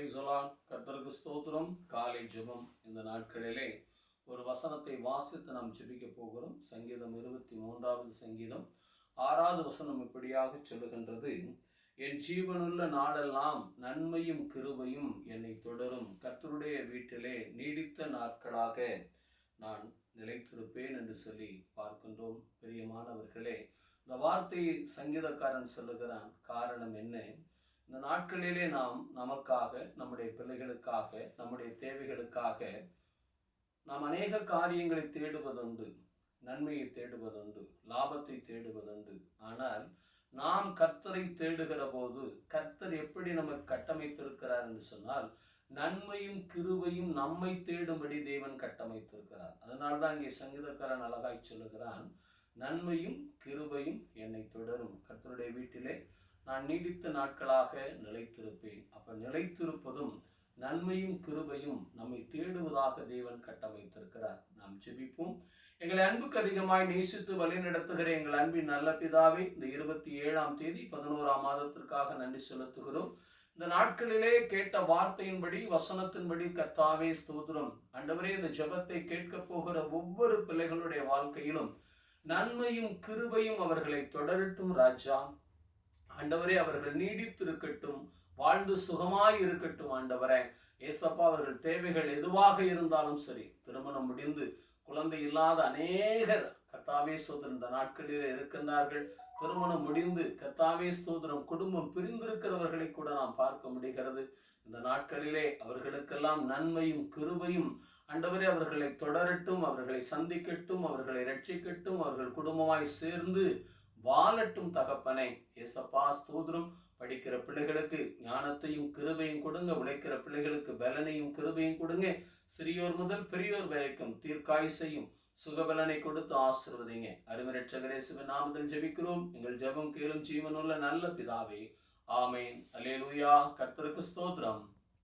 Praise the Lord. கர்த்தருக்கு ஸ்தோத்திரம். காலை ஜெபம். இந்த நாட்களிலே ஒரு வசனத்தை வாசித்து நாம் ஜெபிக்க போகிறோம். சங்கீதம் 23வது சங்கீதம் 6வது வசனம் இப்படியாக சொல்லுகின்றது: என் ஜீவனுள்ள நாளெல்லாம் நன்மையும் கிருபையும் என்னை தொடரும். கர்த்தருடைய வீட்டிலே நீடித்த நாட்களாக நான் நிலைத்திருப்பேன் என்று சொல்லி பார்க்கின்றோம். பிரியமானவர்களே, இந்த வார்த்தையை சங்கீதக்காரன் சொல்லுகிறான். காரணம் என்ன? இந்த நாட்களிலே நாம் நமக்காக, நம்முடைய பிள்ளைகளுக்காக, நம்முடைய தேவைகளுக்காக நாம் அநேக காரியங்களை தேடுவதுண்டு. நன்மையை தேடுவதுண்டு, லாபத்தை தேடுவதுண்டு. ஆனால் நாம் கர்த்தரை தேடுகிற போது கர்த்தர் எப்படி நமக்கு கட்டமைத்திருக்கிறார் என்று சொன்னால், நன்மையும் கிருபையும் நம்மை தேடும்படி தேவன் கட்டமைத்திருக்கிறார். அதனால்தான் இங்கே சங்கீதக்காரன் அழகாய் சொல்லுகிறான், நன்மையும் கிருபையும் என்னை தொடரும். கர்த்தருடைய வீட்டிலே நான் நீடித்த நாட்களாக நிலைத்திருப்பேன். அப்ப நிலைத்திருப்பதும் நன்மையும் கிருபையும் நம்மை தேடுவதாக தேவன் கட்டமைத்திருக்கிறார். நாம் ஜெபிப்போம். எங்களை அன்புக்கு அதிகமாய் நேசித்து வழி நடத்துகிற எங்கள் அன்பின் நல்ல பிதாவே, இந்த 27ஆம் தேதி 11ஆம் மாதத்திற்காக நன்றி செலுத்துகிறோம். இந்த நாட்களிலே கேட்ட வார்த்தையின்படி, வசனத்தின்படி கர்த்தாவே ஸ்தோத்திரம். ஆண்டவரே, இந்த ஜெபத்தை கேட்க போகிற ஒவ்வொரு பிள்ளைகளுடைய வாழ்க்கையிலும் நன்மையும் கிருபையும் அவர்களை தொடரட்டும் ராஜா. ஆண்டவரே, அவர்கள் நீடித்திருக்கட்டும், வாழ்ந்து சுகமாய் இருக்கட்டும். ஆண்டவரே ஏசப்பா, அவர்கள் தேவைகள் எதுவாக இருந்தாலும் சரி, திருமணம் முடிந்து குழந்தை இல்லாத அநேகர் கர்த்தாவே ஸ்தோத்திரம் இந்த நாட்களில் இருக்கின்றார்கள். திருமணம் முடிந்து கர்த்தாவே ஸ்தோத்திரம் குடும்பம் பிரிந்திருக்கிறவர்களை கூட நாம் பார்க்க முடிகிறது. இந்த நாட்களிலே அவர்களுக்கெல்லாம் நன்மையும் கிருபையும் ஆண்டவரே அவர்களை தொடரட்டும், அவர்களை சந்திக்கட்டும், அவர்களை ரட்சிக்கட்டும், அவர்கள் குடும்பமாய் சேர்ந்து வாழட்டும் தகப்பனே. ஏசப்பா ஸ்தோத்திரம். படிக்கிற பிள்ளைகளுக்கு ஞானத்தையும் கிருபையும் கொடுங்க. உழைக்கிற பிள்ளைகளுக்கு பலனையும் கிருபையும் கொடுங்க. சிறியோர் முதல் பெரியோர் வரைக்கும் தீர்க்காயுசையும் சுகபலனை கொடுத்து ஆசீர்வதிங்க. அருமை இரட்சகர் இயேசுவின் நாமத்தில் ஜெபிக்கிறோம். எங்கள் ஜெபம் கேளும் ஜீவனுள்ள நல்ல பிதாவே, ஆமென். அல்லேலூயா. கர்த்தருக்கு ஸ்தோத்திரம்.